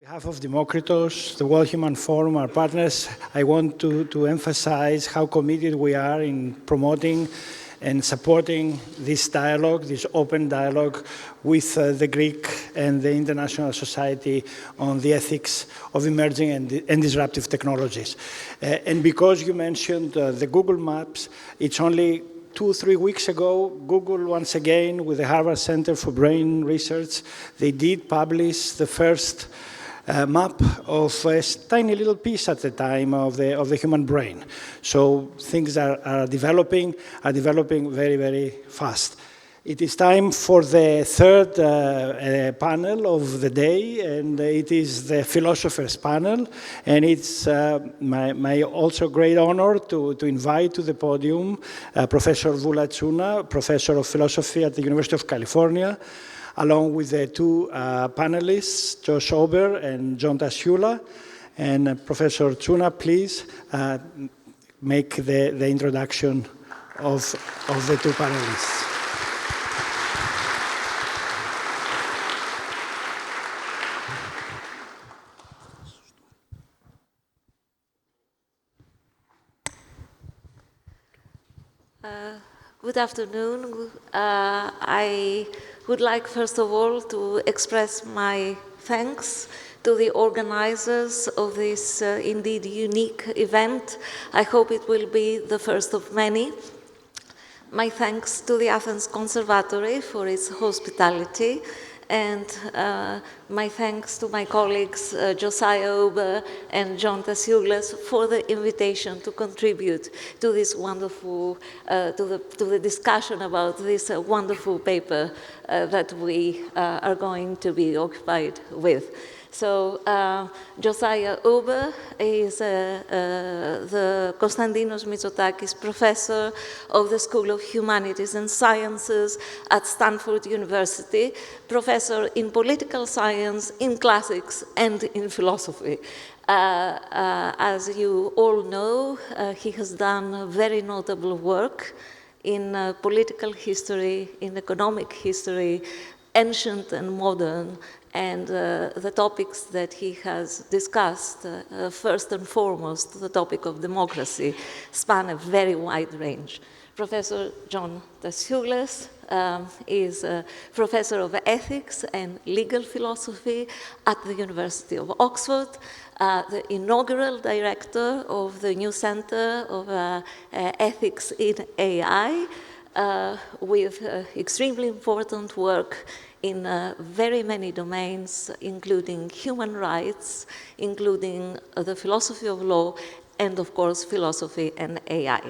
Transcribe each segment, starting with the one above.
On behalf of Democratizing, the World Human Forum, our partners, I want to emphasize how committed we are in promoting and supporting this dialogue, this open dialogue with the Greek and the international society on the ethics of emerging and disruptive technologies. And because you mentioned the Google Maps, it's only 2 or 3 weeks ago, Google, once again, with the Harvard Center for Brain Research, they did publish the first map of a tiny little piece at the time of the human brain. So things are developing very, very fast. It is time for the third panel of the day, and it is the Philosophers panel. And it's my also great honor to invite to the podium Professor Voula Tsouna, Professor of Philosophy at the University of California, along with the two panelists, Josh Ober and John Tasioulas. And Professor Tsouna, please make the introduction of the two panelists. Good afternoon. I would like, first of all, to express my thanks to the organizers of this indeed unique event. I hope it will be the first of many. My thanks to the Athens Conservatoire for its hospitality, and my thanks to my colleagues Josiah, Ober, and John Tasioulas for the invitation to contribute to this wonderful, to the discussion about this wonderful paper that we are going to be occupied with. So Josiah Ober is the Konstantinos Mitsotakis Professor of the School of Humanities and Sciences at Stanford University, Professor in Political Science, in Classics, and in Philosophy. As you all know, he has done very notable work in political history, in economic history, ancient and modern, and the topics that he has discussed, first and foremost, the topic of democracy, span a very wide range. Professor John Tasioulas is a professor of ethics and legal philosophy at the University of Oxford, the inaugural director of the new Center of Ethics in AI, with extremely important work in very many domains, including human rights, including the philosophy of law, and of course, philosophy and AI.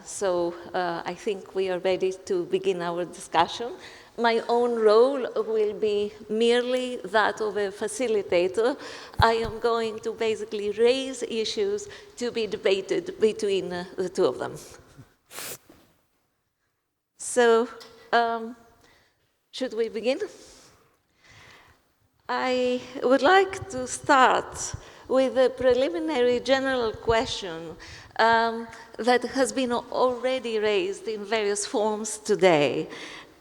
So I think we are ready to begin our discussion. My own role will be merely that of a facilitator. I am going to basically raise issues to be debated between the two of them. So, should we begin? I would like to start with a preliminary general question that has been already raised in various forms today.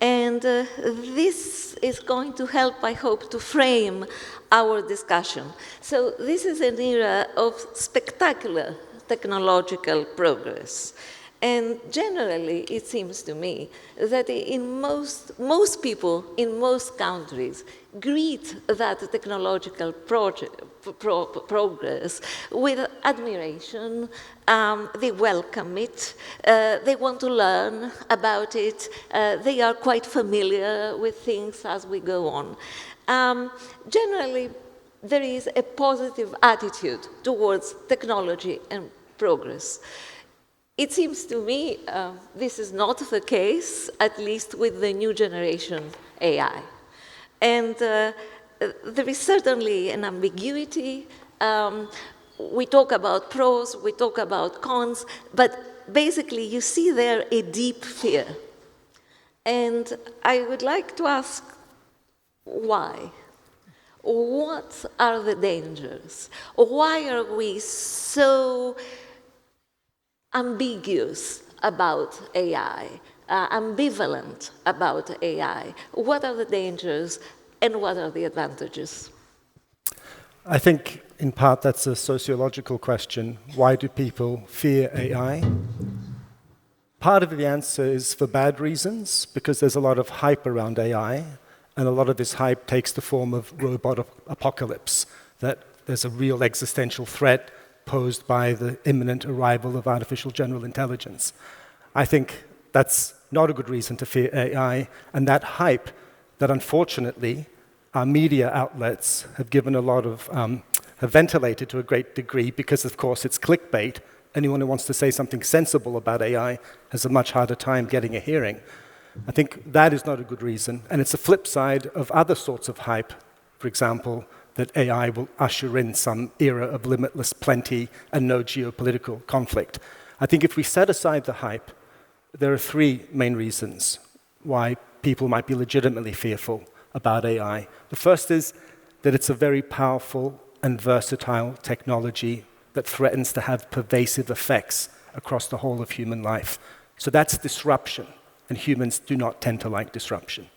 And this is going to help, I hope, to frame our discussion. So this is an era of spectacular technological progress. And generally, it seems to me that in most people in most countries greet that technological progress with admiration. They welcome it. They want to learn about it. They are quite familiar with things as we go on. Generally, there is a positive attitude towards technology and progress. It seems to me this is not the case, at least with the new generation AI. And there is certainly an ambiguity. We talk about pros, we talk about cons, but basically you see there a deep fear. And I would like to ask why? What are the dangers? Why are we so ambiguous about AI, ambivalent about AI? What are the dangers and what are the advantages? I think in part that's a sociological question. Why do people fear AI? Part of the answer is for bad reasons, because there's a lot of hype around AI, and a lot of this hype takes the form of robot apocalypse, that there's a real existential threat posed by the imminent arrival of artificial general intelligence. I think that's not a good reason to fear AI, and that hype that unfortunately our media outlets have given a lot of, have ventilated to a great degree because, of course, it's clickbait. Anyone who wants to say something sensible about AI has a much harder time getting a hearing. I think that is not a good reason, and it's a flip side of other sorts of hype. For example, that AI will usher in some era of limitless plenty and no geopolitical conflict. I think if we set aside the hype, there are three main reasons why people might be legitimately fearful about AI. The first is that it's a very powerful and versatile technology that threatens to have pervasive effects across the whole of human life. So that's disruption, and humans do not tend to like disruption.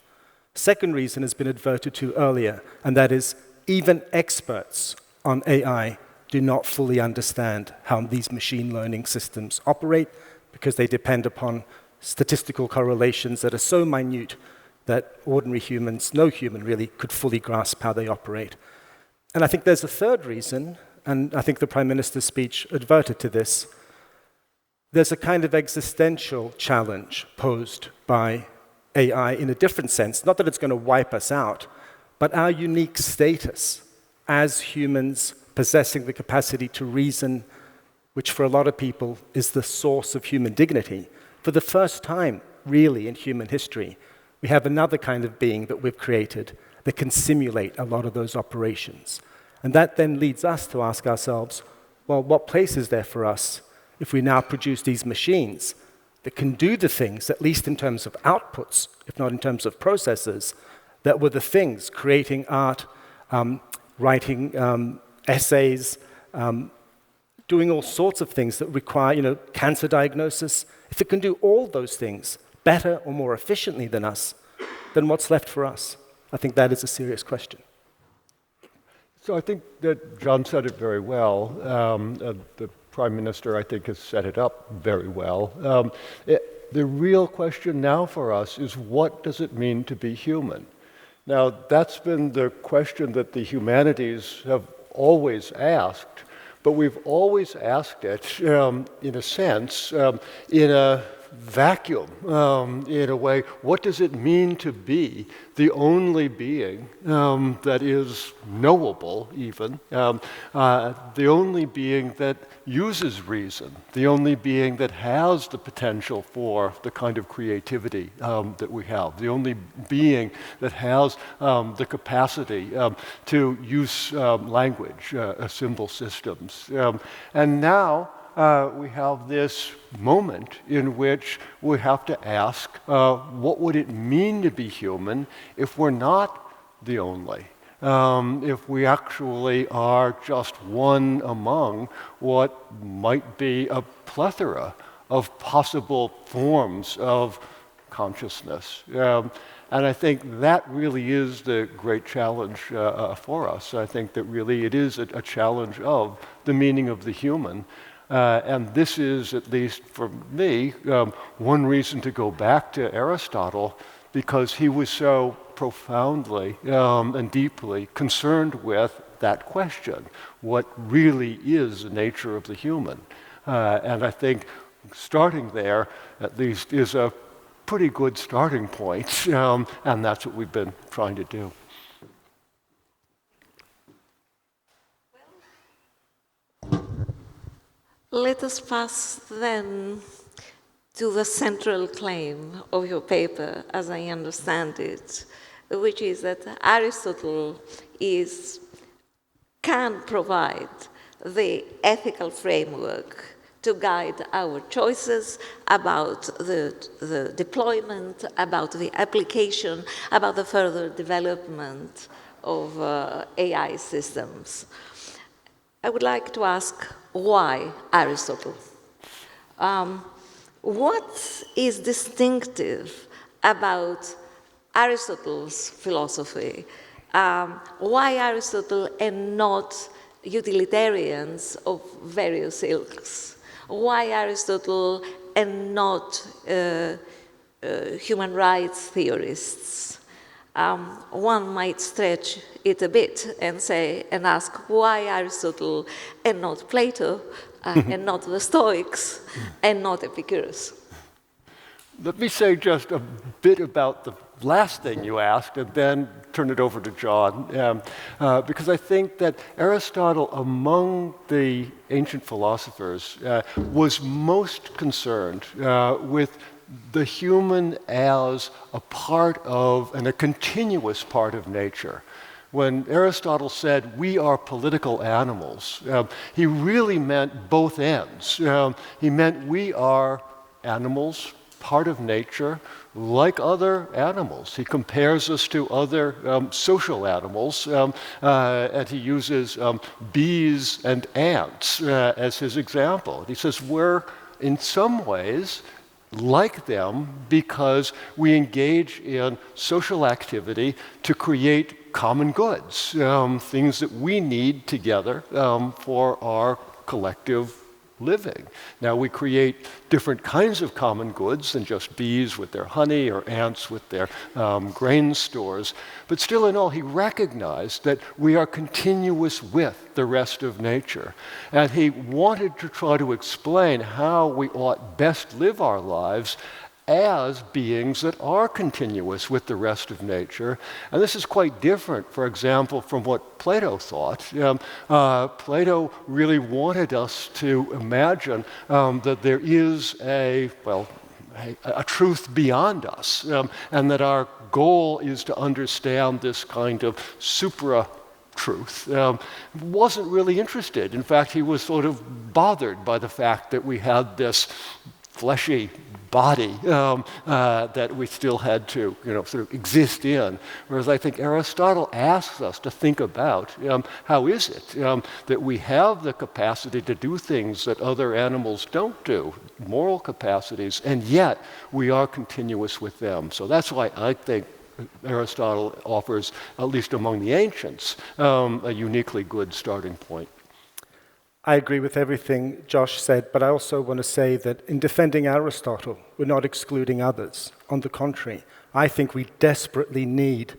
Second reason has been adverted to earlier, and that is even experts on AI do not fully understand how these machine learning systems operate because they depend upon statistical correlations that are so minute that ordinary humans, no human really, could fully grasp how they operate. And I think there's a third reason, and I think the Prime Minister's speech adverted to this. There's a kind of existential challenge posed by AI in a different sense. Not that it's going to wipe us out, but our unique status as humans possessing the capacity to reason, which for a lot of people is the source of human dignity. For the first time, really, in human history, we have another kind of being that we've created that can simulate a lot of those operations. And that then leads us to ask ourselves, well, what place is there for us if we now produce these machines that can do the things, at least in terms of outputs, if not in terms of processes, that were the things, creating art, writing essays, doing all sorts of things that require, cancer diagnosis. If it can do all those things better or more efficiently than us, then what's left for us? I think that is a serious question. So I think that John said it very well. The Prime Minister, I think, has set it up very well. The real question now for us is, what does it mean to be human? Now, that's been the question that the humanities have always asked, but we've always asked it, in a sense, in a vacuum, in a way. What does it mean to be the only being that is knowable, even, the only being that uses reason, the only being that has the potential for the kind of creativity that we have, the only being that has the capacity to use language, symbol systems. And now, we have this moment in which we have to ask, what would it mean to be human if we're not the only? If we actually are just one among what might be a plethora of possible forms of consciousness. And I think that really is the great challenge for us. I think that really it is a challenge of the meaning of the human. And this is, at least for me, one reason to go back to Aristotle, because he was so profoundly and deeply concerned with that question. What really is the nature of the human? And I think starting there, at least, is a pretty good starting point, and that's what we've been trying to do. Let us pass then to the central claim of your paper, as I understand it, which is that Aristotle can provide the ethical framework to guide our choices about the deployment, about the application, about the further development of AI systems. I would like to ask, why Aristotle? What is distinctive about Aristotle's philosophy Why Aristotle and not utilitarians of various ilks? Why Aristotle and not human rights theorists? One might stretch it a bit and say and ask why Aristotle and not Plato and not the Stoics and not Epicurus. Let me say just a bit about the last thing you asked and then turn it over to John, because I think that Aristotle, among the ancient philosophers, was most concerned with the human as a part of and a continuous part of nature. When Aristotle said, we are political animals, he really meant both ends. He meant we are animals, part of nature, like other animals. He compares us to other social animals, and he uses bees and ants as his example. He says we're, in some ways, like them because we engage in social activity to create common goods, things that we need together for our collective living. Now, we create different kinds of common goods than just bees with their honey or ants with their grain stores, but still in all, he recognized that we are continuous with the rest of nature. And he wanted to try to explain how we ought best live our lives as beings that are continuous with the rest of nature. And this is quite different, for example, from what Plato thought. Plato really wanted us to imagine that there is a truth beyond us, and that our goal is to understand this kind of supra-truth. Wasn't really interested. In fact, he was sort of bothered by the fact that we had this fleshy body that we still had to, sort of exist in. Whereas I think Aristotle asks us to think about how is it that we have the capacity to do things that other animals don't do, moral capacities, and yet we are continuous with them. So that's why I think Aristotle offers, at least among the ancients, a uniquely good starting point. I agree with everything Josh said, but I also want to say that in defending Aristotle, we're not excluding others. On the contrary, I think we desperately need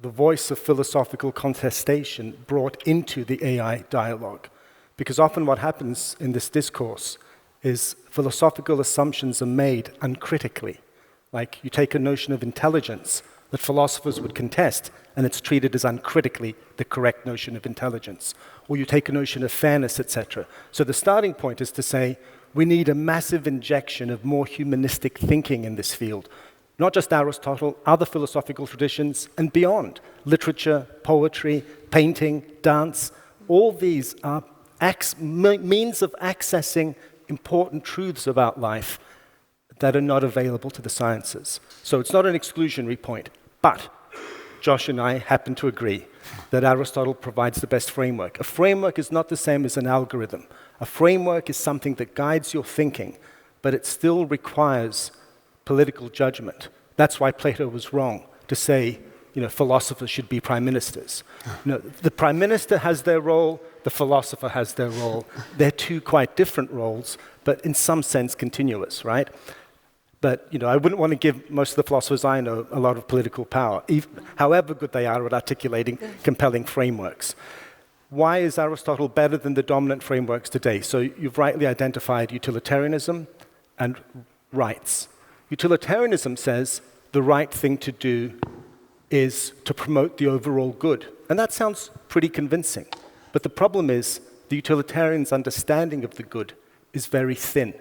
the voice of philosophical contestation brought into the AI dialogue. Because often what happens in this discourse is philosophical assumptions are made uncritically. Like you take a notion of intelligence that philosophers would contest, and it's treated as uncritically the correct notion of intelligence. Or you take a notion of fairness, etc. So the starting point is to say, we need a massive injection of more humanistic thinking in this field. Not just Aristotle, other philosophical traditions, and beyond. Literature, poetry, painting, dance, all these are means of accessing important truths about life that are not available to the sciences. So it's not an exclusionary point, but Josh and I happen to agree that Aristotle provides the best framework. A framework is not the same as an algorithm. A framework is something that guides your thinking, but it still requires political judgment. That's why Plato was wrong to say, philosophers should be prime ministers. The prime minister has their role, the philosopher has their role. They're two quite different roles, but in some sense continuous, right? But I wouldn't want to give most of the philosophers I know a lot of political power, however good they are at articulating compelling frameworks. Why is Aristotle better than the dominant frameworks today? So you've rightly identified utilitarianism and rights. Utilitarianism says the right thing to do is to promote the overall good. And that sounds pretty convincing. But the problem is the utilitarian's understanding of the good is very thin.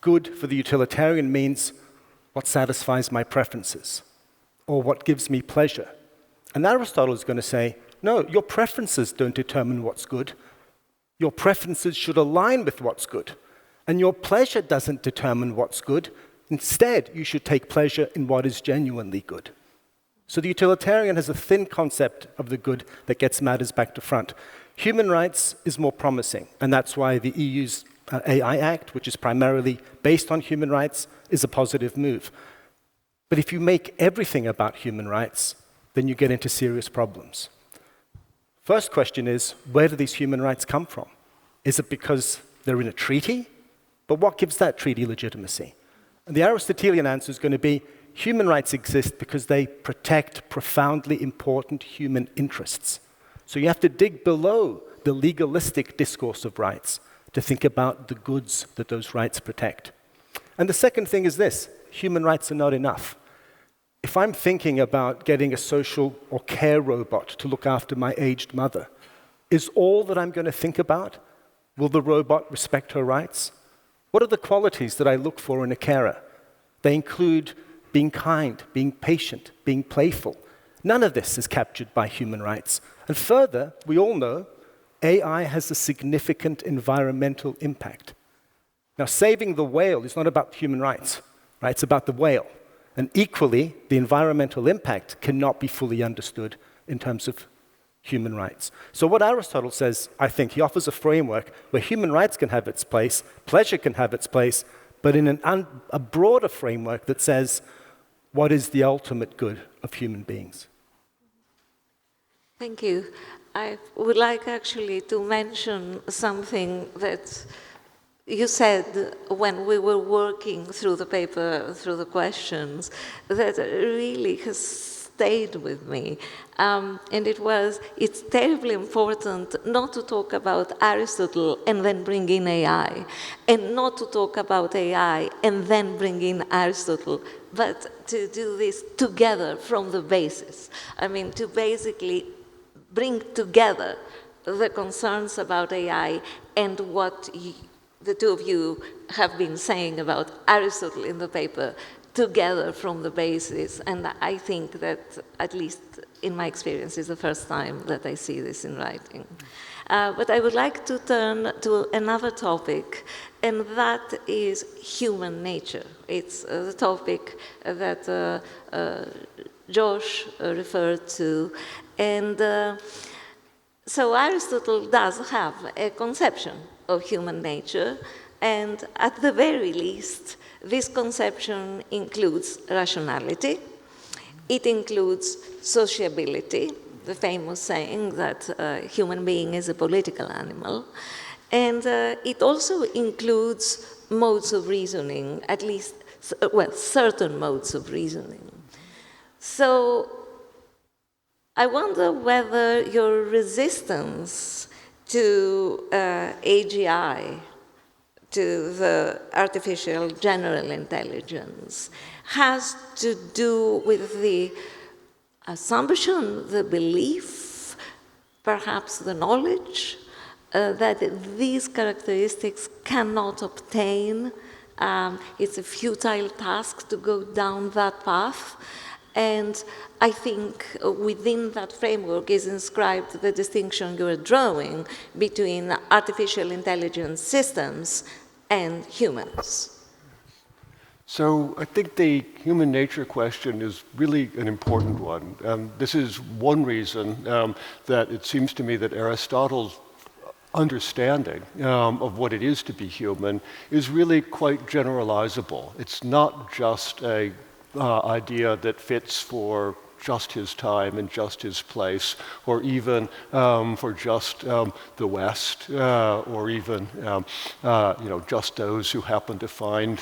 Good for the utilitarian means what satisfies my preferences or what gives me pleasure. And Aristotle is going to say, no, your preferences don't determine what's good. Your preferences should align with what's good. And your pleasure doesn't determine what's good. Instead, you should take pleasure in what is genuinely good. So the utilitarian has a thin concept of the good that gets matters back to front. Human rights is more promising, and that's why the EU's AI Act, which is primarily based on human rights, is a positive move. But if you make everything about human rights, then you get into serious problems. First question is, where do these human rights come from? Is it because they're in a treaty? But what gives that treaty legitimacy? And the Aristotelian answer is going to be, human rights exist because they protect profoundly important human interests. So you have to dig below the legalistic discourse of rights to think about the goods that those rights protect. And the second thing is this, human rights are not enough. If I'm thinking about getting a social or care robot to look after my aged mother, is all that I'm going to think about, will the robot respect her rights? What are the qualities that I look for in a carer? They include being kind, being patient, being playful. None of this is captured by human rights. And further, we all know AI has a significant environmental impact. Now, saving the whale is not about human rights, right? It's about the whale. And equally, the environmental impact cannot be fully understood in terms of human rights. So what Aristotle says, I think, he offers a framework where human rights can have its place, pleasure can have its place, but in a broader framework that says, what is the ultimate good of human beings? Thank you. I would like actually to mention something that you said when we were working through the paper, through the questions, that really has stayed with me. And it's terribly important not to talk about Aristotle and then bring in AI, and not to talk about AI and then bring in Aristotle, but to do this together from the basis. I mean, to basically bring together the concerns about AI and what the two of you have been saying about Aristotle in the paper together from the basis. And I think that, at least in my experience, is the first time that I see this in writing. But I would like to turn to another topic, and that is human nature. It's the topic that Josh referred to. And so Aristotle does have a conception of human nature, and at the very least, this conception includes rationality. It includes sociability, the famous saying that a human being is a political animal. And it also includes modes of reasoning, at least, well, certain modes of reasoning. So I wonder whether your resistance to AGI, to the artificial general intelligence, has to do with the assumption, the belief, perhaps the knowledge, that these characteristics cannot obtain. It's a futile task to go down that path. And I think within that framework is inscribed the distinction you are drawing between artificial intelligence systems and humans. So I think the human nature question is really an important one. This is one reason that it seems to me that Aristotle's understanding of what it is to be human is really quite generalizable. It's not just a idea that fits for just his time and just his place, or even for just the West, or even just those who happen to find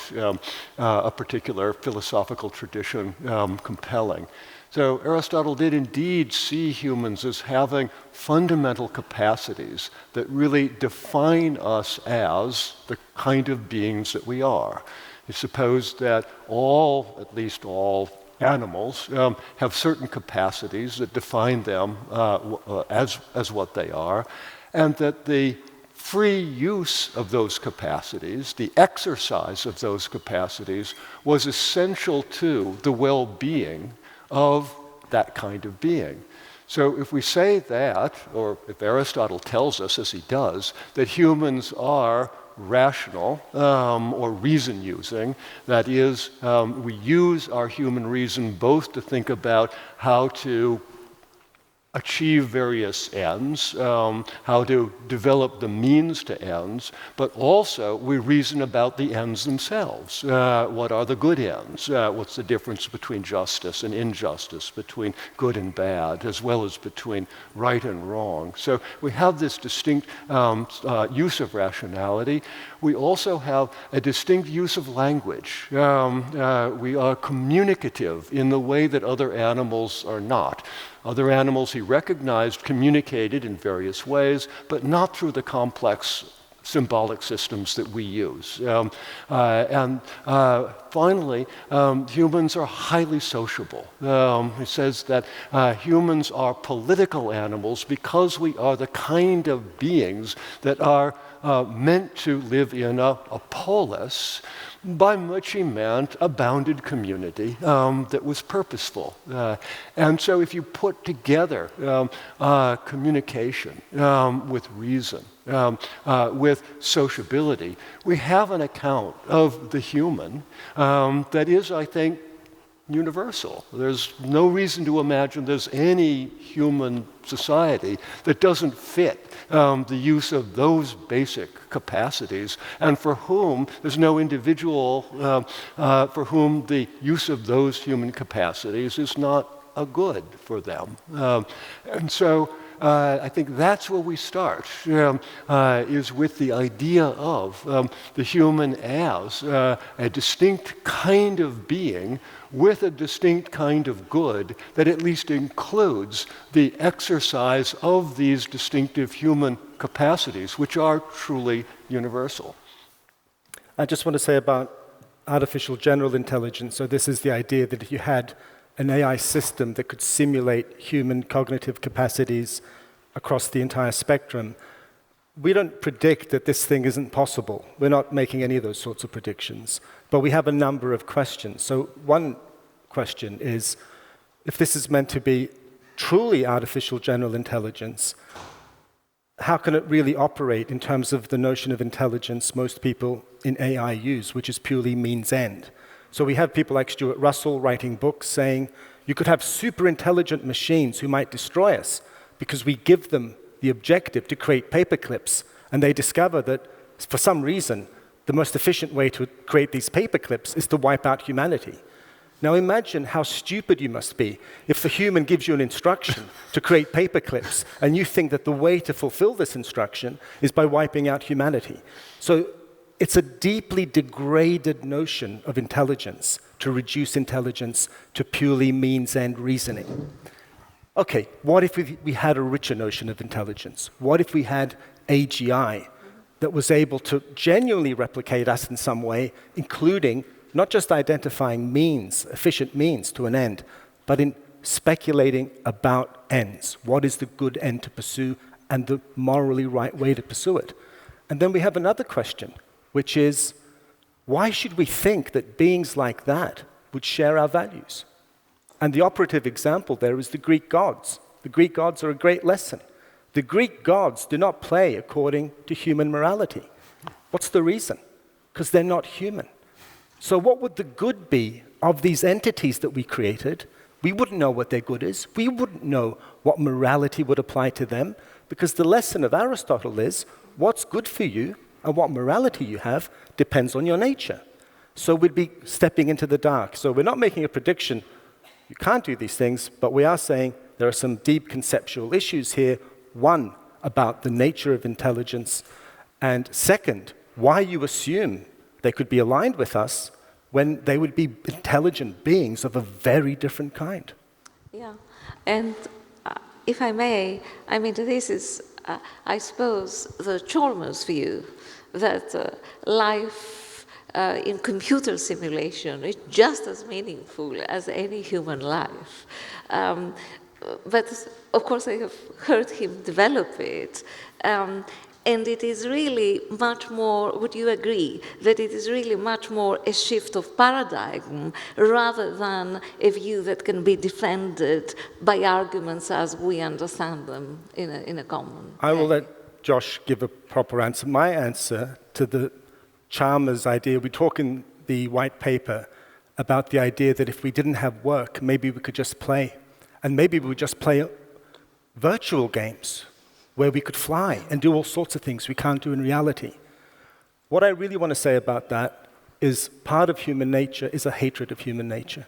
a particular philosophical tradition compelling. So Aristotle did indeed see humans as having fundamental capacities that really define us as the kind of beings that we are. He supposed that at least all animals have certain capacities that define them as what they are, and that the free use of those capacities, the exercise of those capacities, was essential to the well-being of that kind of being. So if we say that, or if Aristotle tells us, as he does, that humans are rational or reason-using, that is, we use our human reason both to think about how to achieve various ends, how to develop the means to ends, but also we reason about the ends themselves. What are the good ends? What's the difference between justice and injustice, between good and bad, as well as between right and wrong? So we have this distinct use of rationality. We also have a distinct use of language. We are communicative in the way that other animals are not. Other animals he recognized communicated in various ways, but not through the complex symbolic systems that we use. Finally, humans are highly sociable. He says that humans are political animals because we are the kind of beings that are meant to live in a polis, by which he meant a bounded community that was purposeful. And so if you put together communication with reason, with sociability, we have an account of the human that is, I think, universal. There's no reason to imagine there's any human society that doesn't fit the use of those basic capacities, and for whom there's no individual for whom the use of those human capacities is not a good for them. And so I think that's where we start, is with the idea of the human as a distinct kind of being with a distinct kind of good that at least includes the exercise of these distinctive human capacities, which are truly universal. I just want to say about artificial general intelligence. So this is the idea that if you had an AI system that could simulate human cognitive capacities across the entire spectrum, we don't predict that this thing isn't possible. We're not making any of those sorts of predictions. But we have a number of questions. So one question is, if this is meant to be truly artificial general intelligence, how can it really operate in terms of the notion of intelligence most people in AI use, which is purely means end? So we have people like Stuart Russell writing books saying, you could have super intelligent machines who might destroy us because we give them the objective to create paperclips, and they discover that, for some reason, the most efficient way to create these paperclips is to wipe out humanity. Now imagine how stupid you must be if the human gives you an instruction to create paperclips, and you think that the way to fulfill this instruction is by wiping out humanity. So it's a deeply degraded notion of intelligence to reduce intelligence to purely means-end reasoning. Okay, what if we had a richer notion of intelligence? What if we had AGI that was able to genuinely replicate us in some way, including not just identifying means, efficient means to an end, but in speculating about ends. What is the good end to pursue and the morally right way to pursue it? And then we have another question, which is, why should we think that beings like that would share our values? And the operative example there is the Greek gods. The Greek gods are a great lesson. The Greek gods do not play according to human morality. What's the reason? Because they're not human. So what would the good be of these entities that we created? We wouldn't know what their good is. We wouldn't know what morality would apply to them, because the lesson of Aristotle is what's good for you and what morality you have depends on your nature. So we'd be stepping into the dark. So we're not making a prediction, you can't do these things, but we are saying there are some deep conceptual issues here. One, about the nature of intelligence, and second, why you assume they could be aligned with us when they would be intelligent beings of a very different kind. Yeah, and if I may, I mean, this is, I suppose, the Chalmers view that life in computer simulation is just as meaningful as any human life. But of course, I have heard him develop it. And it is really much more, would you agree, that it is really much more a shift of paradigm rather than a view that can be defended by arguments as we understand them in a common I will way? let Josh give a proper answer. My answer to the Chalmers idea, we talk in the white paper about the idea that if we didn't have work, maybe we could just play. And maybe we would just play virtual games where we could fly and do all sorts of things we can't do in reality. What I really want to say about that is part of human nature is a hatred of human nature.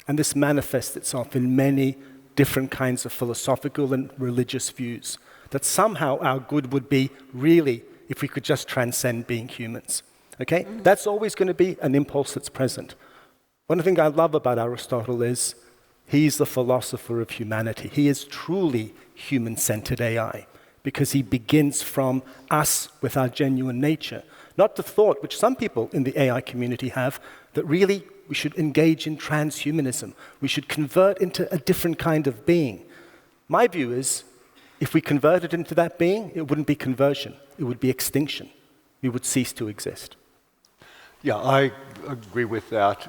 And this manifests itself in many different kinds of philosophical and religious views, that somehow our good would be really if we could just transcend being humans. Okay? That's always going to be an impulse that's present. One thing I love about Aristotle is he's the philosopher of humanity. He is truly human-centered AI because he begins from us with our genuine nature, not the thought which some people in the AI community have that really we should engage in transhumanism. We should convert into a different kind of being. My view is if we converted into that being, it wouldn't be conversion. It would be extinction. We would cease to exist. Yeah, I agree with that.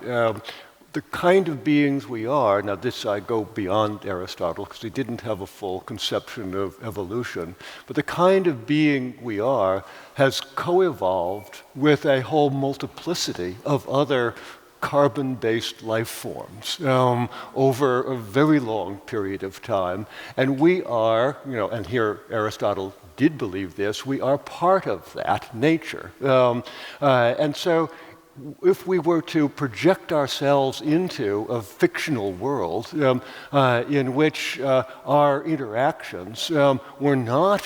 The kind of beings we are, now this I go beyond Aristotle because he didn't have a full conception of evolution, but the kind of being we are has co-evolved with a whole multiplicity of other carbon-based life forms over a very long period of time. And we are, and here Aristotle did believe this, we are part of that nature. And so if we were to project ourselves into a fictional world in which our interactions were not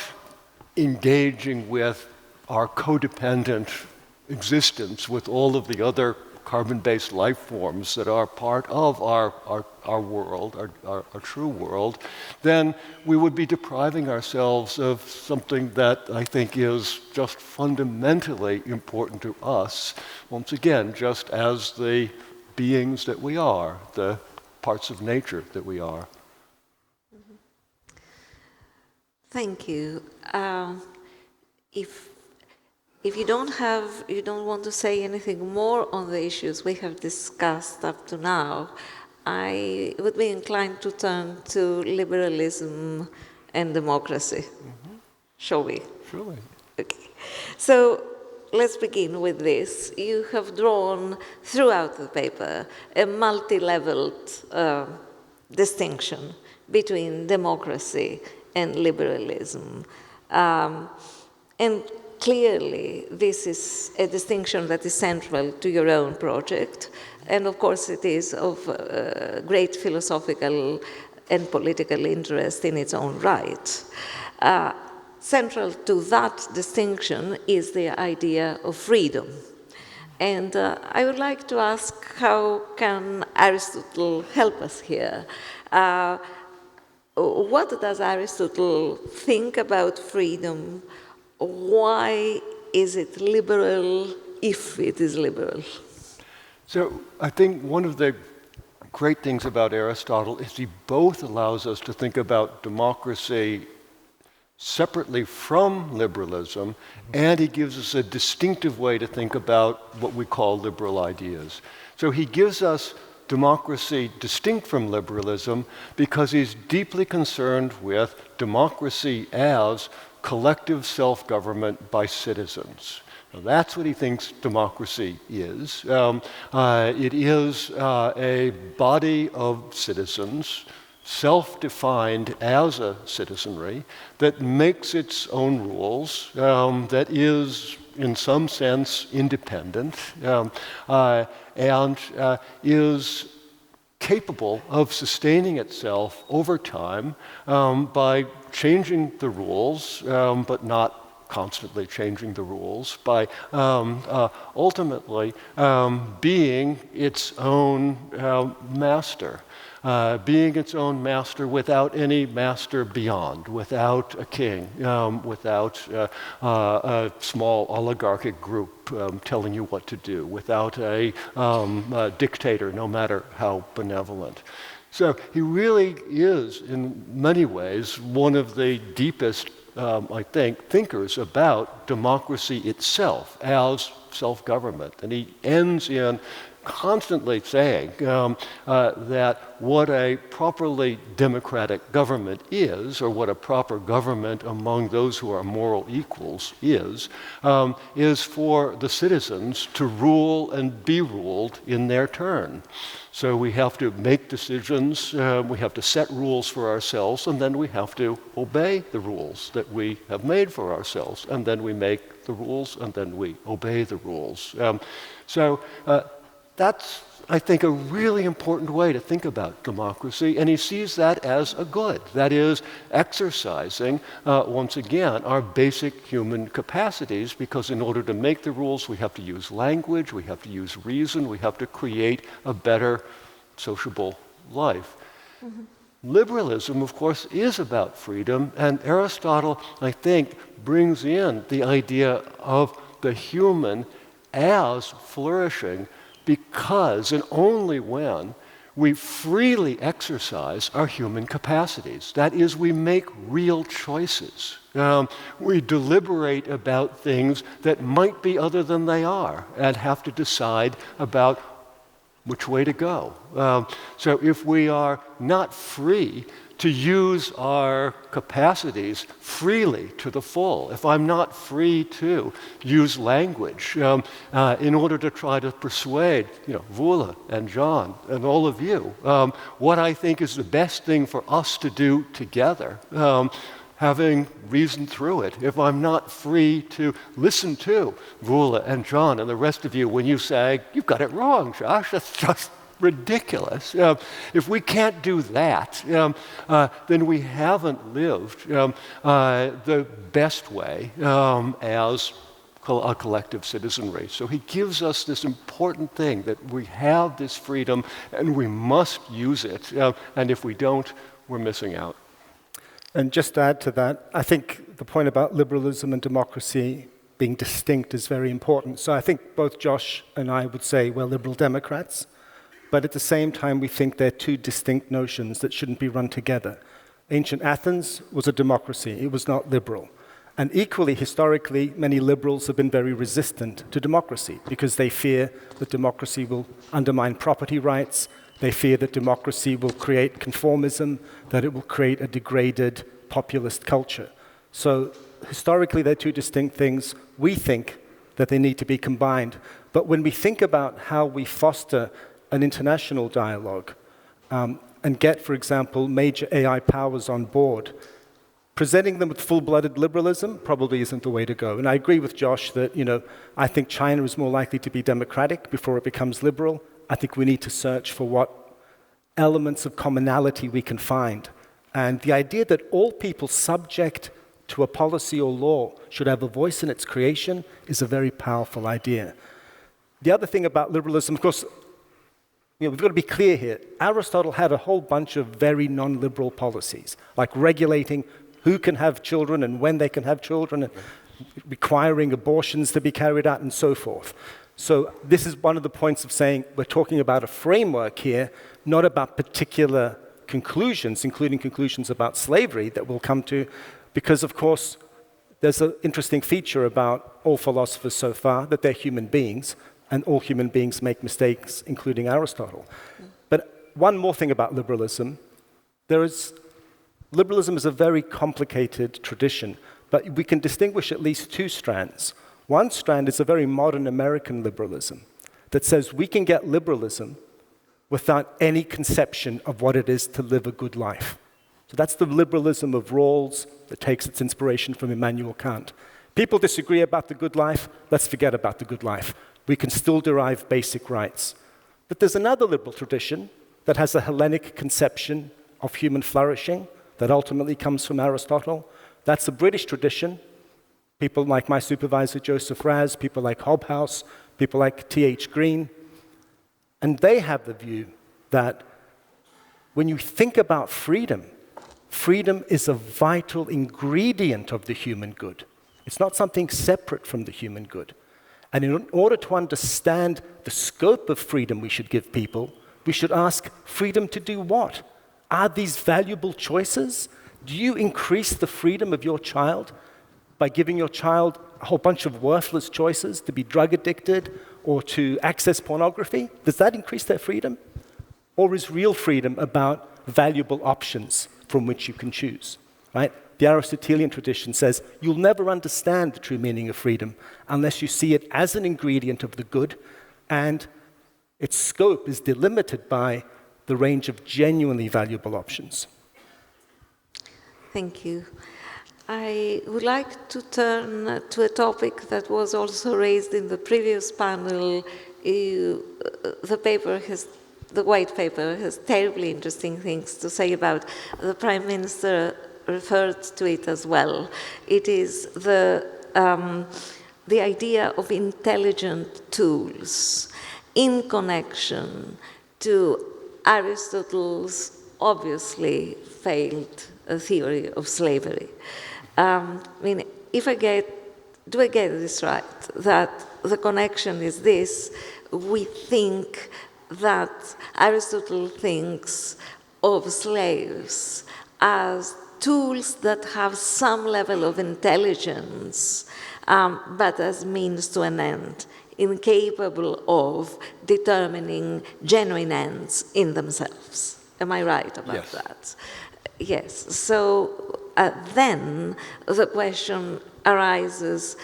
engaging with our codependent existence with all of the other carbon-based life forms that are part of our world, our true world, then we would be depriving ourselves of something that I think is just fundamentally important to us, once again, just as the beings that we are, the parts of nature that we are. Thank you. If you don't want to say anything more on the issues we have discussed up to now, I would be inclined to turn to liberalism and democracy. Mm-hmm. Shall we? Surely. Okay. So let's begin with this. You have drawn throughout the paper a multi-leveled distinction between democracy and liberalism. And clearly, this is a distinction that is central to your own project, and of course it is of great philosophical and political interest in its own right. Central to that distinction is the idea of freedom. And I would like to ask, how can Aristotle help us here? What does Aristotle think about freedom? Why is it liberal, if it is liberal? So I think one of the great things about Aristotle is he both allows us to think about democracy separately from liberalism, and he gives us a distinctive way to think about what we call liberal ideas. So he gives us democracy distinct from liberalism because he's deeply concerned with democracy as collective self-government by citizens. Now, that's what he thinks democracy is. It is a body of citizens, self-defined as a citizenry, that makes its own rules, that is, in some sense, independent, and is capable of sustaining itself over time by changing the rules, but not constantly changing the rules, by ultimately being its own master. Being its own master without any master beyond, without a king, without a small oligarchic group telling you what to do, without a dictator, no matter how benevolent. So he really is, in many ways, one of the deepest, I think, thinkers about democracy itself as self-government. And he ends in constantly saying that what a properly democratic government is, or what a proper government among those who are moral equals is for the citizens to rule and be ruled in their turn. So we have to make decisions, we have to set rules for ourselves, and then we have to obey the rules that we have made for ourselves, and then we make the rules, and then we obey the rules. So that's, I think, a really important way to think about democracy, and he sees that as a good. That is, exercising, once again, our basic human capacities, because in order to make the rules, we have to use language, we have to use reason, we have to create a better sociable life. Mm-hmm. Liberalism, of course, is about freedom, and Aristotle, I think, brings in the idea of the human as flourishing because and only when we freely exercise our human capacities. That is, we make real choices. We deliberate about things that might be other than they are and have to decide about which way to go. So if we are not free to use our capacities freely to the full, if I'm not free to use language in order to try to persuade, Voula and John and all of you, what I think is the best thing for us to do together, having reasoned through it, if I'm not free to listen to Voula and John and the rest of you when you say, you've got it wrong, Josh, that's just ridiculous. If we can't do that, then we haven't lived the best way as a collective citizenry. So he gives us this important thing that we have this freedom and we must use it. And if we don't, we're missing out. And just to add to that, I think the point about liberalism and democracy being distinct is very important. So I think both Josh and I would say we're liberal Democrats, but at the same time we think they're two distinct notions that shouldn't be run together. Ancient Athens was a democracy, it was not liberal. And equally, historically, many liberals have been very resistant to democracy because they fear that democracy will undermine property rights. They fear that democracy will create conformism, that it will create a degraded populist culture. So historically, they're two distinct things. We think that they need to be combined. But when we think about how we foster an international dialogue and get, for example, major AI powers on board, presenting them with full-blooded liberalism probably isn't the way to go. And I agree with Josh that, I think China is more likely to be democratic before it becomes liberal. I think we need to search for what elements of commonality we can find. And the idea that all people subject to a policy or law should have a voice in its creation is a very powerful idea. The other thing about liberalism, of course, we've got to be clear here. Aristotle had a whole bunch of very non-liberal policies, like regulating who can have children and when they can have children, and requiring abortions to be carried out and so forth. So this is one of the points of saying we're talking about a framework here, not about particular conclusions, including conclusions about slavery that we'll come to, because, of course, there's an interesting feature about all philosophers so far, that they're human beings, and all human beings make mistakes, including Aristotle. But one more thing about liberalism. Liberalism is a very complicated tradition, but we can distinguish at least two strands. One strand is a very modern American liberalism that says we can get liberalism without any conception of what it is to live a good life. So that's the liberalism of Rawls that takes its inspiration from Immanuel Kant. People disagree about the good life, let's forget about the good life. We can still derive basic rights. But there's another liberal tradition that has a Hellenic conception of human flourishing that ultimately comes from Aristotle. That's a British tradition. People like my supervisor, Joseph Raz, people like Hobhouse, people like T.H. Green. And they have the view that when you think about freedom, freedom is a vital ingredient of the human good. It's not something separate from the human good. And in order to understand the scope of freedom we should give people, we should ask, freedom to do what? Are these valuable choices? Do you increase the freedom of your child by giving your child a whole bunch of worthless choices to be drug addicted or to access pornography? Does that increase their freedom? Or is real freedom about valuable options from which you can choose, right? The Aristotelian tradition says you'll never understand the true meaning of freedom unless you see it as an ingredient of the good, and its scope is delimited by the range of genuinely valuable options. Thank you. I would like to turn to a topic that was also raised in the previous panel. The white paper has terribly interesting things to say about. The Prime Minister referred to it as well. It is the idea of intelligent tools in connection to Aristotle's obviously failed theory of slavery. Do I get this right? That the connection is this: we think that Aristotle thinks of slaves as tools that have some level of intelligence, but as means to an end, incapable of determining genuine ends in themselves. Am I right about that? Yes. So then the question arises,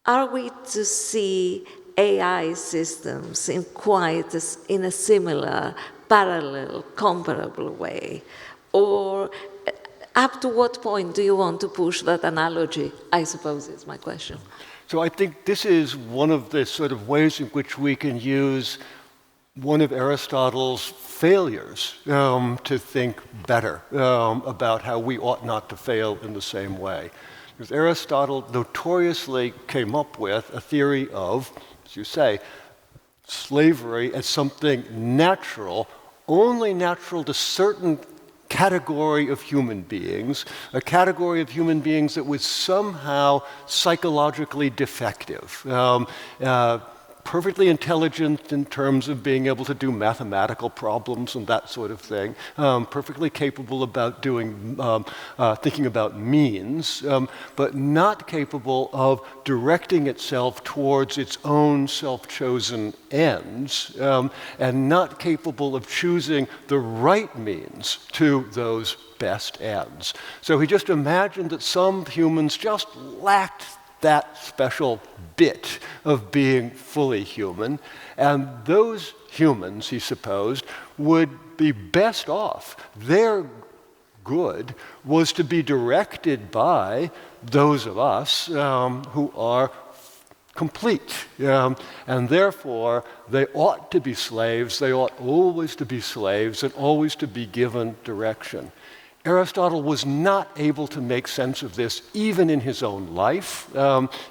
are we to see AI systems in a similar, parallel, comparable way? Or up to what point do you want to push that analogy, I suppose is my question. So I think this is one of the sort of ways in which we can use one of Aristotle's failures to think better about how we ought not to fail in the same way. Because Aristotle notoriously came up with a theory of, as you say, slavery as something natural, only natural to certain category of human beings, a category of human beings that was somehow psychologically defective. Perfectly intelligent in terms of being able to do mathematical problems and that sort of thing, perfectly capable about thinking about means, but not capable of directing itself towards its own self-chosen ends, and not capable of choosing the right means to those best ends. So he just imagined that some humans just lacked that special bit of being fully human, and those humans, he supposed, would be best off. Their good was to be directed by those of us who are complete, and therefore they ought to be slaves, they ought always to be slaves and always to be given direction. Aristotle was not able to make sense of this even in his own life.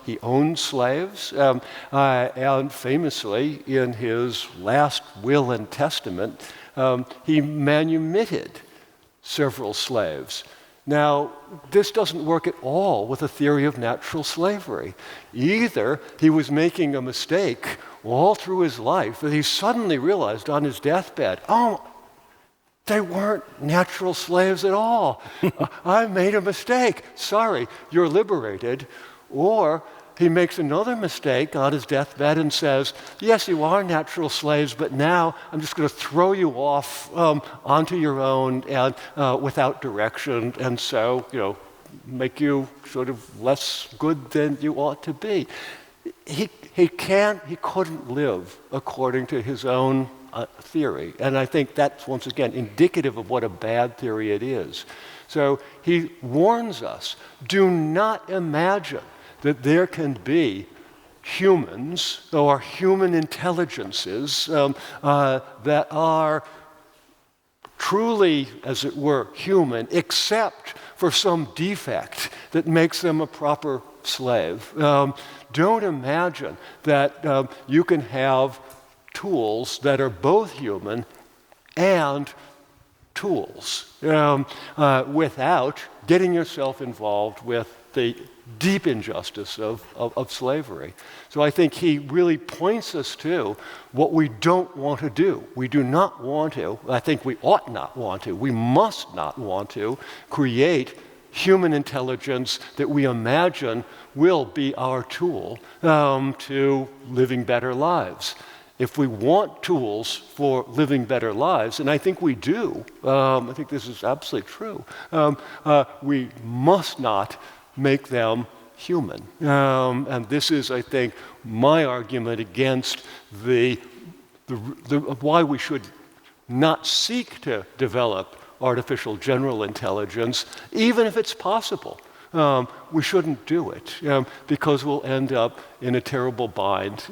He owned slaves, and famously, in his last will and testament, he manumitted several slaves. Now, this doesn't work at all with a theory of natural slavery. Either he was making a mistake all through his life that he suddenly realized on his deathbed, they weren't natural slaves at all. I made a mistake. Sorry, you're liberated. Or he makes another mistake on his deathbed and says, yes, you are natural slaves, but now I'm just going to throw you off onto your own and without direction, and so, make you sort of less good than you ought to be. He couldn't live according to his own theory. And I think that's, once again, indicative of what a bad theory it is. So he warns us, do not imagine that there can be humans or human intelligences that are truly, as it were, human, except for some defect that makes them a proper slave. Don't imagine that you can have tools that are both human and tools without getting yourself involved with the deep injustice of slavery. So I think he really points us to what we don't want to do. We do not want to, I think we ought not want to, we must not want to create human intelligence that we imagine will be our tool to living better lives. If we want tools for living better lives, and I think we do, I think this is absolutely true, we must not make them human. And this is, I think, my argument against why we should not seek to develop artificial general intelligence, even if it's possible. We shouldn't do it because we'll end up in a terrible bind.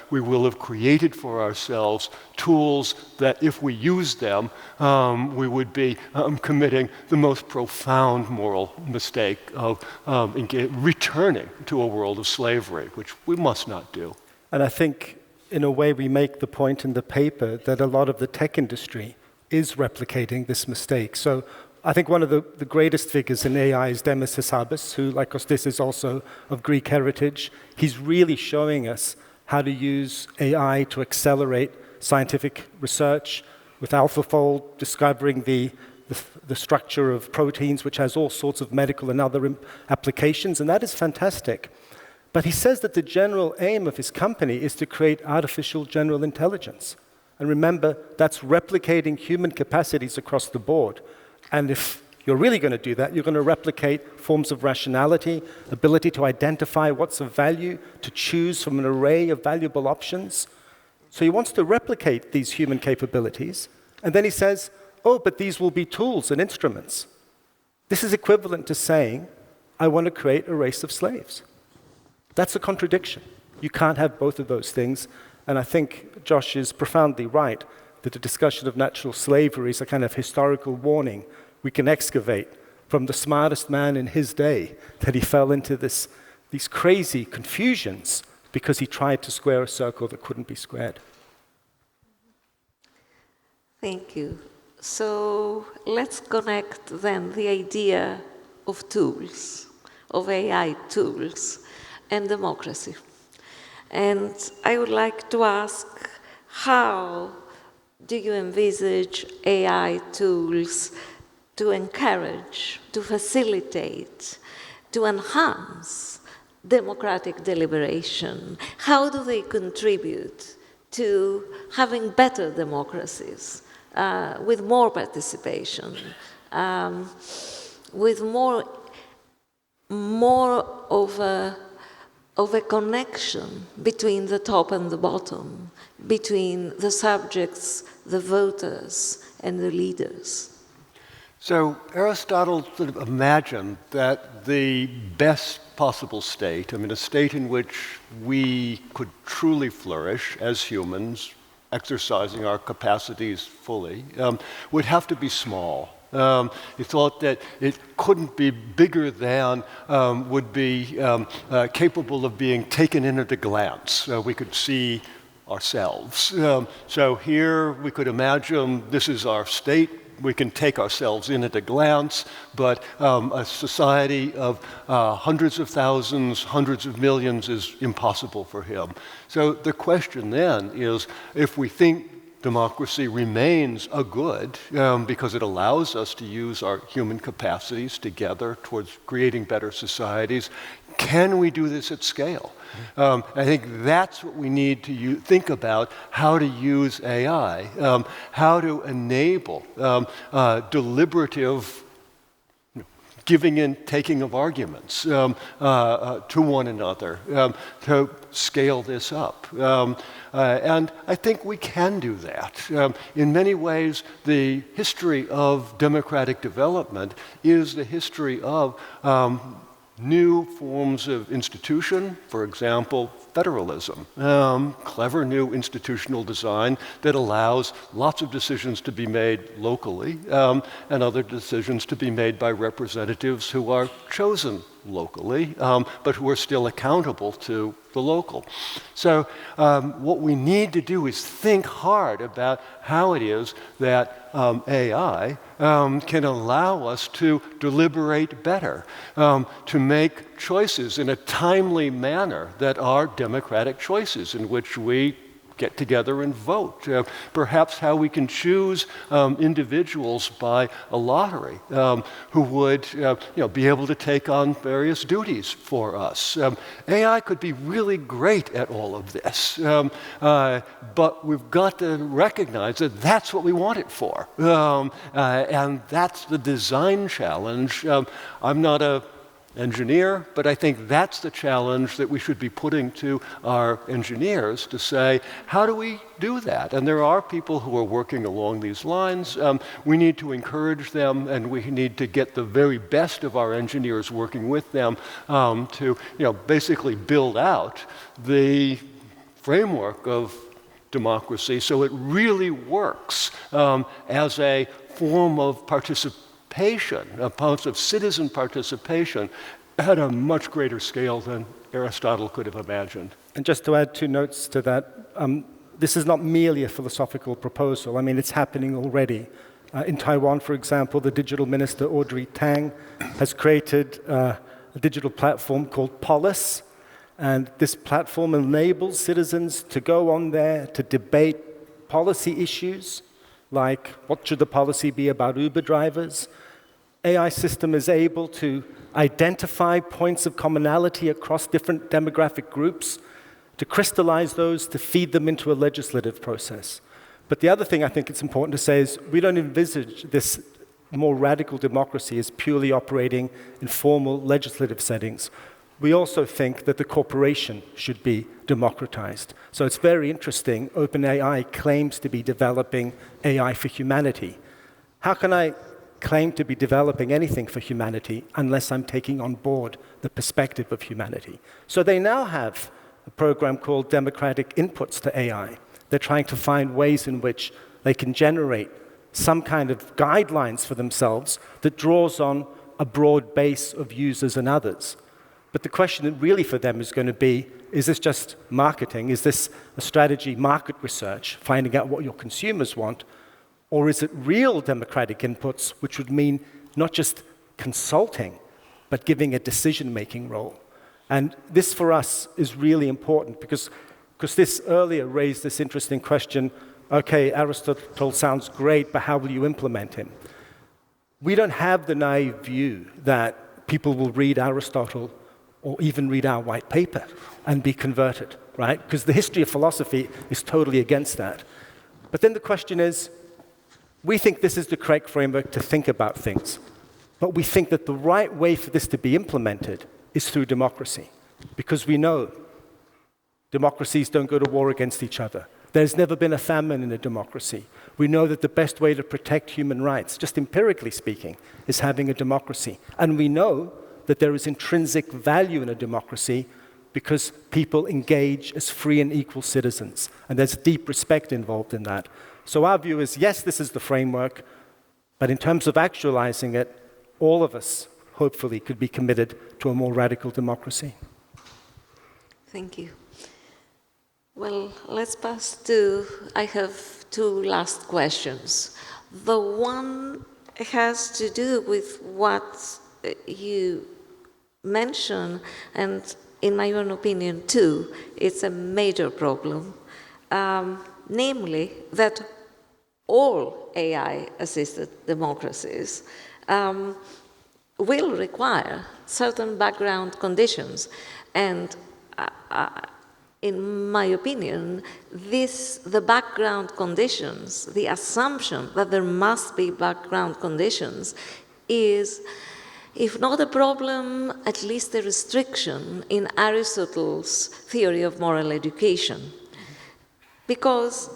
We will have created for ourselves tools that if we use them, we would be committing the most profound moral mistake of returning to a world of slavery, which we must not do. And I think, in a way, we make the point in the paper that a lot of the tech industry is replicating this mistake. So I think one of the greatest figures in AI is Demis Hassabis, who, like Kostis, is also of Greek heritage. He's really showing us how to use AI to accelerate scientific research, with AlphaFold discovering the structure of proteins, which has all sorts of medical and other applications, and that is fantastic. But he says that the general aim of his company is to create artificial general intelligence. And remember, that's replicating human capacities across the board. And if you're really going to do that, you're going to replicate forms of rationality, ability to identify what's of value, to choose from an array of valuable options. So he wants to replicate these human capabilities. And then he says, oh, but these will be tools and instruments. This is equivalent to saying, I want to create a race of slaves. That's a contradiction. You can't have both of those things. And I think Josh is profoundly right that the discussion of natural slavery is a kind of historical warning we can excavate from the smartest man in his day, that he fell into these crazy confusions because he tried to square a circle that couldn't be squared. Thank you. So let's connect then the idea of tools, of AI tools, and democracy. And I would like to ask, how do you envisage AI tools to encourage, to facilitate, to enhance democratic deliberation? How do they contribute to having better democracies with more participation, with more of a connection between the top and the bottom, between the subjects, the voters, and the leaders? So Aristotle sort of imagined that the best possible state, a state in which we could truly flourish as humans, exercising our capacities fully, would have to be small. He thought that it couldn't be bigger than would be capable of being taken in at a glance. We could see ourselves. So here we could imagine this is our state. We can take ourselves in at a glance, but a society of hundreds of thousands, hundreds of millions is impossible for him. So the question then is, if we think democracy remains a good because it allows us to use our human capacities together towards creating better societies, can we do this at scale? I think that's what we need to think about, how to use AI, how to enable deliberative giving and taking of arguments to one another to scale this up. And I think we can do that. In many ways, the history of democratic development is the history of new forms of institution, for example, federalism, clever new institutional design that allows lots of decisions to be made locally and other decisions to be made by representatives who are chosen locally, but who are still accountable to the local. So what we need to do is think hard about how it is that AI can allow us to deliberate better, to make choices in a timely manner that are democratic choices in which we get together and vote. Perhaps how we can choose individuals by a lottery who would be able to take on various duties for us. AI could be really great at all of this, but we've got to recognize that that's what we want it for. And that's the design challenge. I'm not an engineer, but I think that's the challenge that we should be putting to our engineers to say, how do we do that? And there are people who are working along these lines. We need to encourage them, and we need to get the very best of our engineers working with them to basically build out the framework of democracy so it really works as a form of participation, a part of citizen participation at a much greater scale than Aristotle could have imagined. And just to add 2 notes to that, this is not merely a philosophical proposal. I mean, it's happening already. In Taiwan, for example, the digital minister, Audrey Tang, has created a digital platform called Polis. And this platform enables citizens to go on there to debate policy issues, like what should the policy be about Uber drivers. AI system is able to identify points of commonality across different demographic groups, to crystallize those, to feed them into a legislative process. But the other thing I think it's important to say is we don't envisage this more radical democracy as purely operating in formal legislative settings. We also think that the corporation should be democratized. So it's very interesting. OpenAI claims to be developing AI for humanity. How can I claim to be developing anything for humanity unless I'm taking on board the perspective of humanity? So they now have a program called Democratic Inputs to AI. They're trying to find ways in which they can generate some kind of guidelines for themselves that draws on a broad base of users and others. But the question really for them is going to be, is this just marketing? Is this a strategy, market research, finding out what your consumers want? Or is it real democratic inputs, which would mean not just consulting, but giving a decision-making role? And this, for us, is really important because this earlier raised this interesting question, okay, Aristotle sounds great, but how will you implement him? We don't have the naive view that people will read Aristotle or even read our white paper and be converted, right? Because the history of philosophy is totally against that. But then the question is, we think this is the correct framework to think about things, but we think that the right way for this to be implemented is through democracy, because we know democracies don't go to war against each other. There's never been a famine in a democracy. We know that the best way to protect human rights, just empirically speaking, is having a democracy. And we know that there is intrinsic value in a democracy because people engage as free and equal citizens, and there's deep respect involved in that. So our view is, yes, this is the framework, but in terms of actualizing it, all of us, hopefully, could be committed to a more radical democracy. Thank you. Well, let's pass to, I have 2 last questions. The one has to do with what you mentioned, and in my own opinion too, it's a major problem. Namely, that all AI-assisted democracies will require certain background conditions. And in my opinion, the background conditions, the assumption that there must be background conditions is, if not a problem, at least a restriction in Aristotle's theory of moral education. Because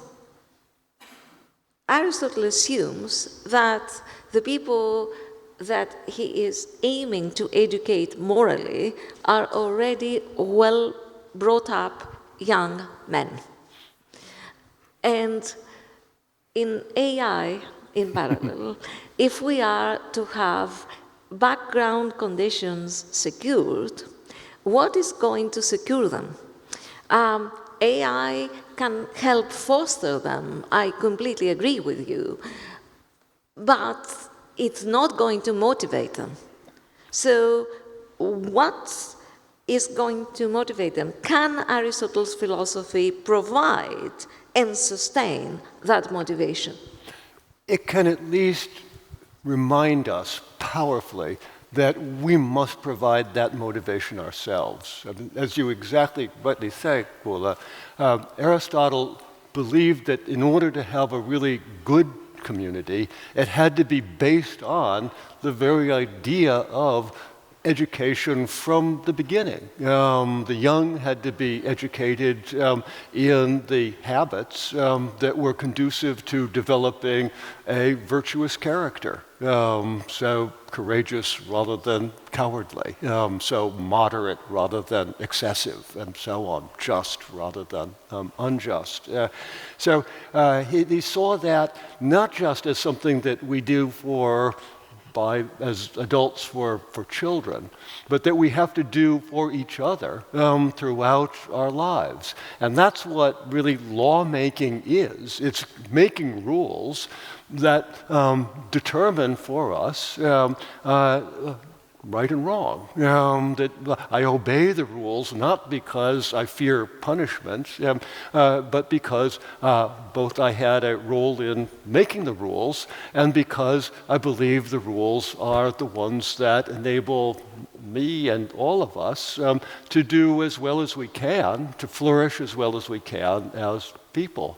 Aristotle assumes that the people that he is aiming to educate morally are already well brought up young men. And in AI, in parallel, if we are to have background conditions secured, what is going to secure them? AI can help foster them. I completely agree with you. But it's not going to motivate them. So what is going to motivate them? Can Aristotle's philosophy provide and sustain that motivation? It can at least remind us powerfully that we must provide that motivation ourselves. I mean, as you exactly rightly say, Voula, Aristotle believed that in order to have a really good community, it had to be based on the very idea of education from the beginning. The young had to be educated in the habits that were conducive to developing a virtuous character. So courageous rather than cowardly, so moderate rather than excessive, and so on, just rather than unjust. So he saw that not just as something that we do as adults for children, but that we have to do for each other throughout our lives. And that's what really lawmaking is. It's making rules that determine for us right and wrong. That I obey the rules not because I fear punishment, but because both I had a role in making the rules and because I believe the rules are the ones that enable me and all of us to do as well as we can, to flourish as well as we can as people.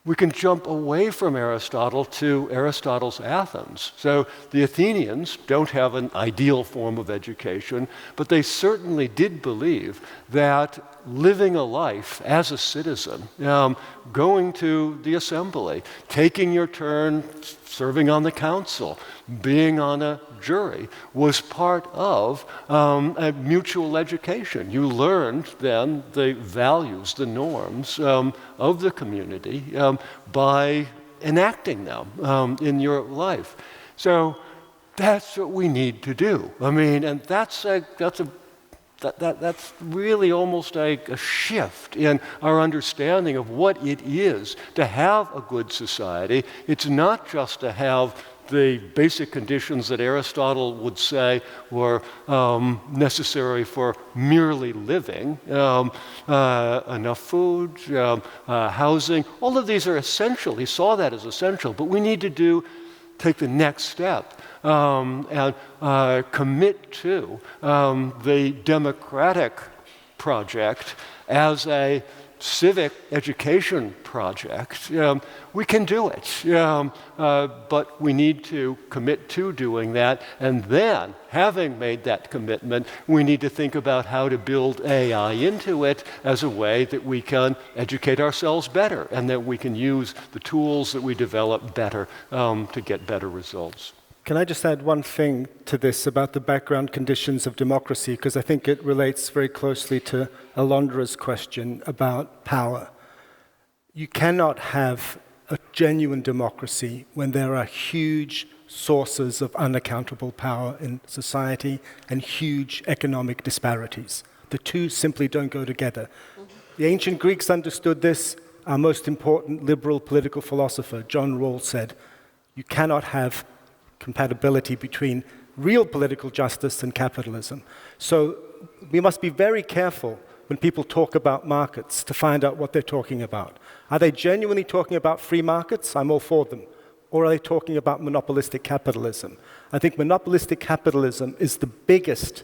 We can jump away from Aristotle to Aristotle's Athens. So the Athenians don't have an ideal form of education, but they certainly did believe that living a life as a citizen, going to the assembly, taking your turn serving on the council, being on a jury, was part of a mutual education. You learned then the values, the norms of the community by enacting them in your life. So that's what we need to do. I mean, and that's really almost a shift in our understanding of what it is to have a good society. It's not just to have the basic conditions that Aristotle would say were necessary for merely living, enough food, housing. All of these are essential. He saw that as essential. But we need to take the next step and commit to the democratic project as a civic education project. We can do it, but we need to commit to doing that, and then, having made that commitment, we need to think about how to build AI into it as a way that we can educate ourselves better, and that we can use the tools that we develop better to get better results. Can I just add one thing to this about the background conditions of democracy, because I think it relates very closely to Alondra's question about power. You cannot have a genuine democracy when there are huge sources of unaccountable power in society and huge economic disparities. The two simply don't go together. The ancient Greeks understood this. Our most important liberal political philosopher, John Rawls, said, you cannot have compatibility between real political justice and capitalism. So we must be very careful when people talk about markets to find out what they're talking about. Are they genuinely talking about free markets? I'm all for them. Or are they talking about monopolistic capitalism? I think monopolistic capitalism is the biggest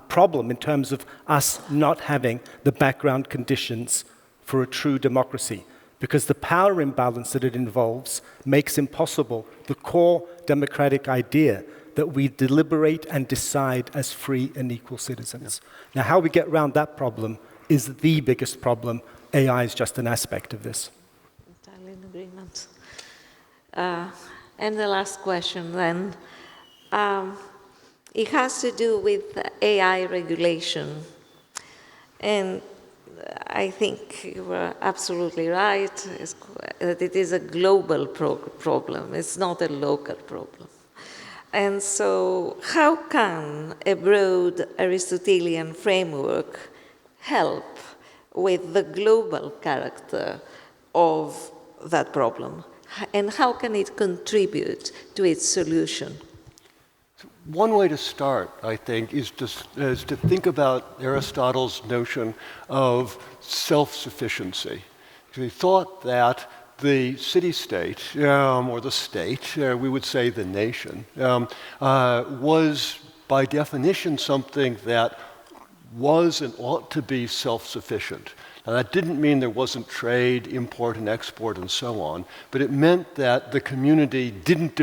problem in terms of us not having the background conditions for a true democracy, because the power imbalance that it involves makes impossible the core democratic idea that we deliberate and decide as free and equal citizens. Now, how we get around that problem is the biggest problem. AI is just an aspect of this. Entirely in agreement. And the last question then. It has to do with AI regulation. And I think you were absolutely right that it is a global problem. It's not a local problem. And so how can a broad Aristotelian framework help with the global character of that problem? And how can it contribute to its solution? one way to start, I think, is to think about Aristotle's notion of self-sufficiency. He thought that the city-state, or the state, we would say the nation, was by definition something that was and ought to be self-sufficient. Now, that didn't mean there wasn't trade, import and export and so on, but it meant that the community didn't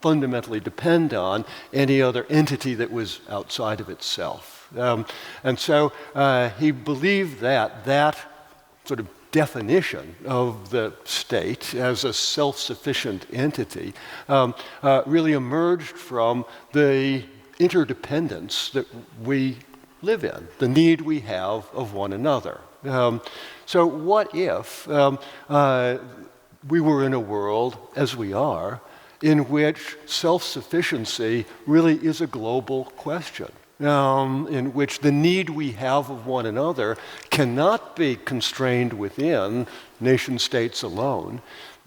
fundamentally depend on any other entity that was outside of itself. And so he believed that sort of definition of the state as a self-sufficient entity really emerged from the interdependence that we live in, the need we have of one another. So what if we were in a world, as we are, in which self-sufficiency really is a global question, in which the need we have of one another cannot be constrained within nation-states alone?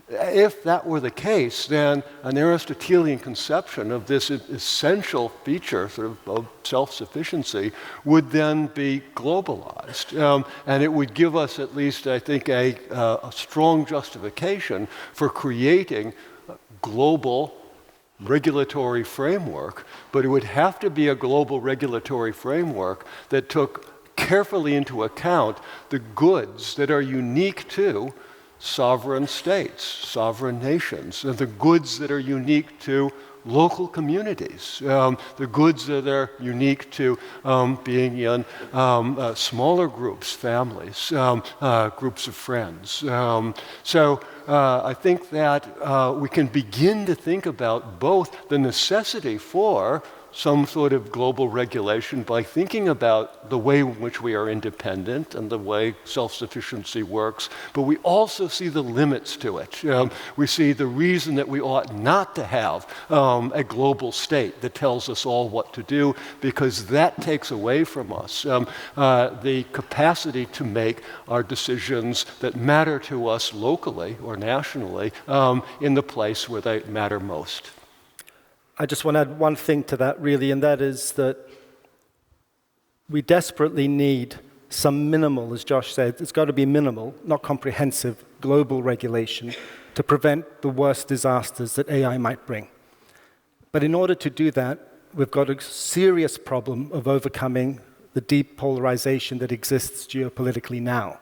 If that were the case, then an Aristotelian conception of this essential feature of self-sufficiency would then be globalized. And it would give us at least, I think, a strong justification for creating a global regulatory framework, but it would have to be a global regulatory framework that took carefully into account the goods that are unique to sovereign states, sovereign nations, and the goods that are unique to local communities, the goods that are unique to being in smaller groups, families, groups of friends. So I think that we can begin to think about both the necessity for some sort of global regulation by thinking about the way in which we are independent and the way self-sufficiency works, but we also see the limits to it. We see the reason that we ought not to have a global state that tells us all what to do, because that takes away from us the capacity to make our decisions that matter to us locally or nationally in the place where they matter most. I just want to add one thing to that, really, and that is that we desperately need some minimal, as Josh said, it's got to be minimal, not comprehensive, global regulation to prevent the worst disasters that AI might bring. But in order to do that, we've got a serious problem of overcoming the deep polarization that exists geopolitically now.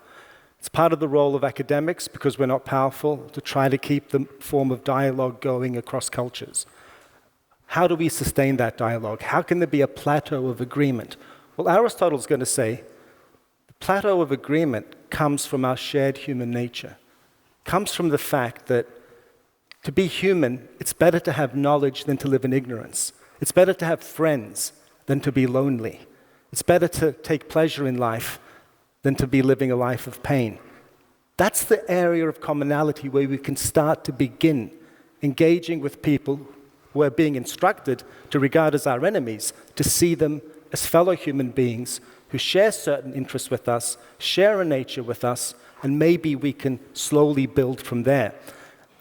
It's part of the role of academics, because we're not powerful, to try to keep the form of dialogue going across cultures. How do we sustain that dialogue? How can there be a plateau of agreement? Well, Aristotle's going to say the plateau of agreement comes from our shared human nature, comes from the fact that to be human, it's better to have knowledge than to live in ignorance. It's better to have friends than to be lonely. It's better to take pleasure in life than to be living a life of pain. That's the area of commonality where we can start to begin engaging with people who are being instructed to regard as our enemies, to see them as fellow human beings who share certain interests with us, share a nature with us, and maybe we can slowly build from there.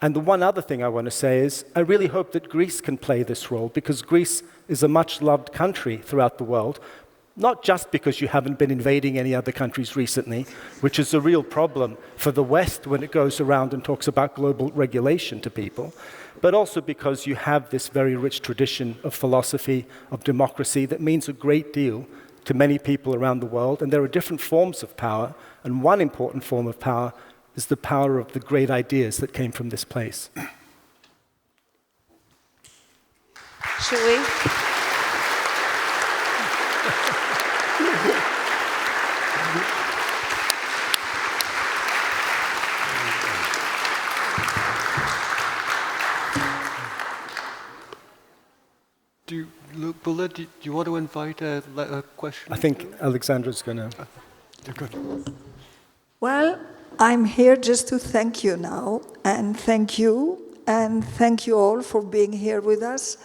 And the one other thing I want to say is, I really hope that Greece can play this role, because Greece is a much-loved country throughout the world, not just because you haven't been invading any other countries recently, which is a real problem for the West when it goes around and talks about global regulation to people, but also because you have this very rich tradition of philosophy, of democracy, that means a great deal to many people around the world. And there are different forms of power, and one important form of power is the power of the great ideas that came from this place. Should we? Voula, do you want to invite a question? I think Alexandra's going to. You're good. Well, I'm here just to thank you now, and thank you all for being here with us.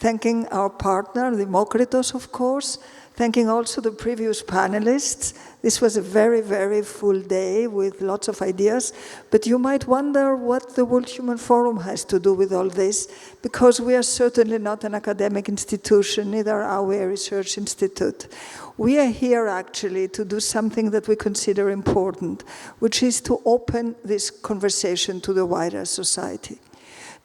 thanking our partner, Democratizing, of course, thanking also the previous panelists. This was a very, very full day with lots of ideas, but you might wonder what the World Human Forum has to do with all this, because we are certainly not an academic institution, neither are we a research institute. We are here actually to do something that we consider important, which is to open this conversation to the wider society,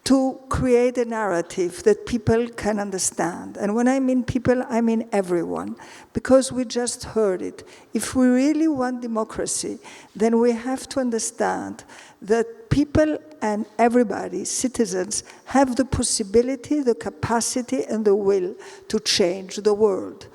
to create a narrative that people can understand. And when I mean people, I mean everyone, because we just heard it. If we really want democracy, then we have to understand that people and everybody, citizens, have the possibility, the capacity, and the will to change the world.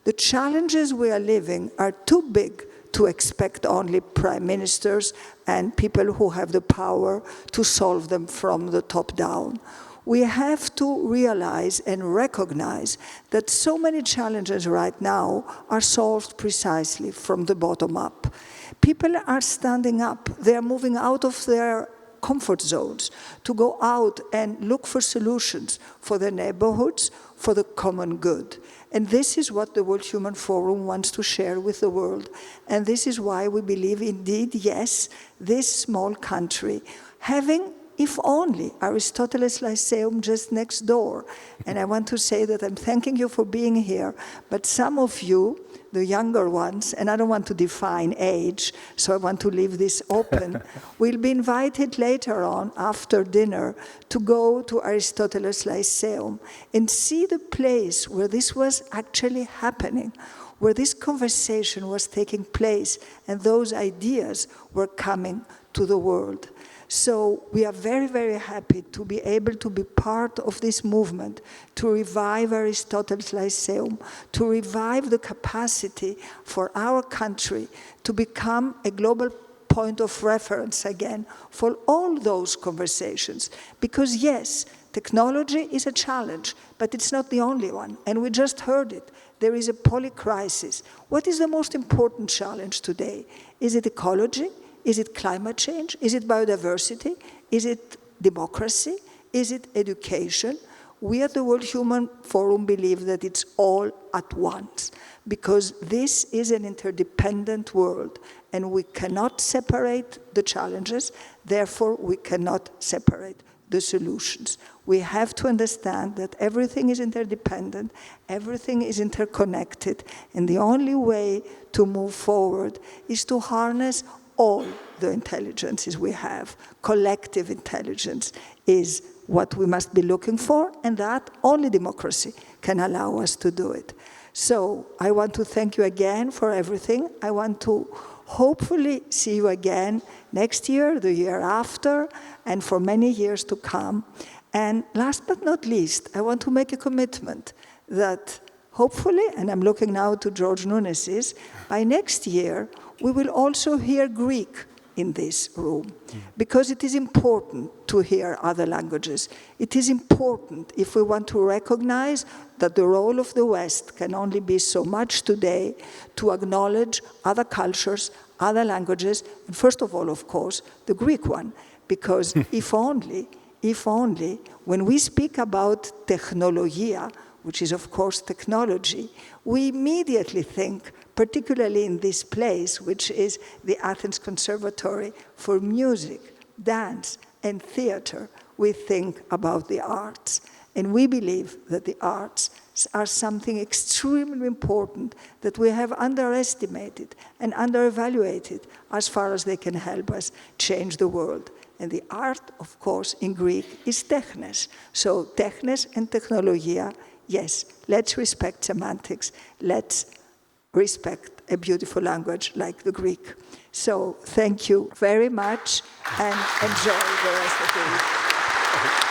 The challenges we are living are too big to expect only prime ministers and people who have the power to solve them from the top down. We have to realize and recognize that so many challenges right now are solved precisely from the bottom up. People are standing up. They are moving out of their comfort zones to go out and look for solutions for their neighborhoods, for the common good. And this is what the World Human Forum wants to share with the world. And this is why we believe, indeed, yes, this small country, having, if only, Aristotle's Lyceum just next door. And I want to say that I'm thanking you for being here, but some of you, the younger ones, and I don't want to define age, so I want to leave this open, will be invited later on, after dinner, to go to Aristotle's Lyceum and see the place where this was actually happening, where this conversation was taking place and those ideas were coming to the world. So we are very, very happy to be able to be part of this movement, to revive Aristotle's Lyceum, to revive the capacity for our country to become a global point of reference again for all those conversations. Because yes, technology is a challenge, but it's not the only one. And we just heard it. There is a polycrisis. What is the most important challenge today? Is it ecology? Is it climate change? Is it biodiversity? Is it democracy? Is it education? We at the World Human Forum believe that it's all at once, because this is an interdependent world, and we cannot separate the challenges, therefore we cannot separate the solutions. We have to understand that everything is interdependent, everything is interconnected, and the only way to move forward is to harness all the intelligences we have. Collective intelligence is what we must be looking for, and that only democracy can allow us to do it. So I want to thank you again for everything. I want to hopefully see you again next year, the year after, and for many years to come. And last but not least, I want to make a commitment that hopefully, and I'm looking now to George Nunes's, by next year, we will also hear Greek in this room, because it is important to hear other languages. It is important if we want to recognize that the role of the West can only be so much today, to acknowledge other cultures, other languages, and first of all, of course, the Greek one, because if only, when we speak about technologia, which is of course technology, we immediately think, particularly in this place, which is the Athens Conservatoire for music, dance, and theater, we think about the arts. And we believe that the arts are something extremely important that we have underestimated and underevaluated as far as they can help us change the world. And the art, of course, in Greek is technes. So technes and technologia, yes, let's respect semantics. Let's respect a beautiful language like the Greek. So thank you very much, and enjoy the rest of the week.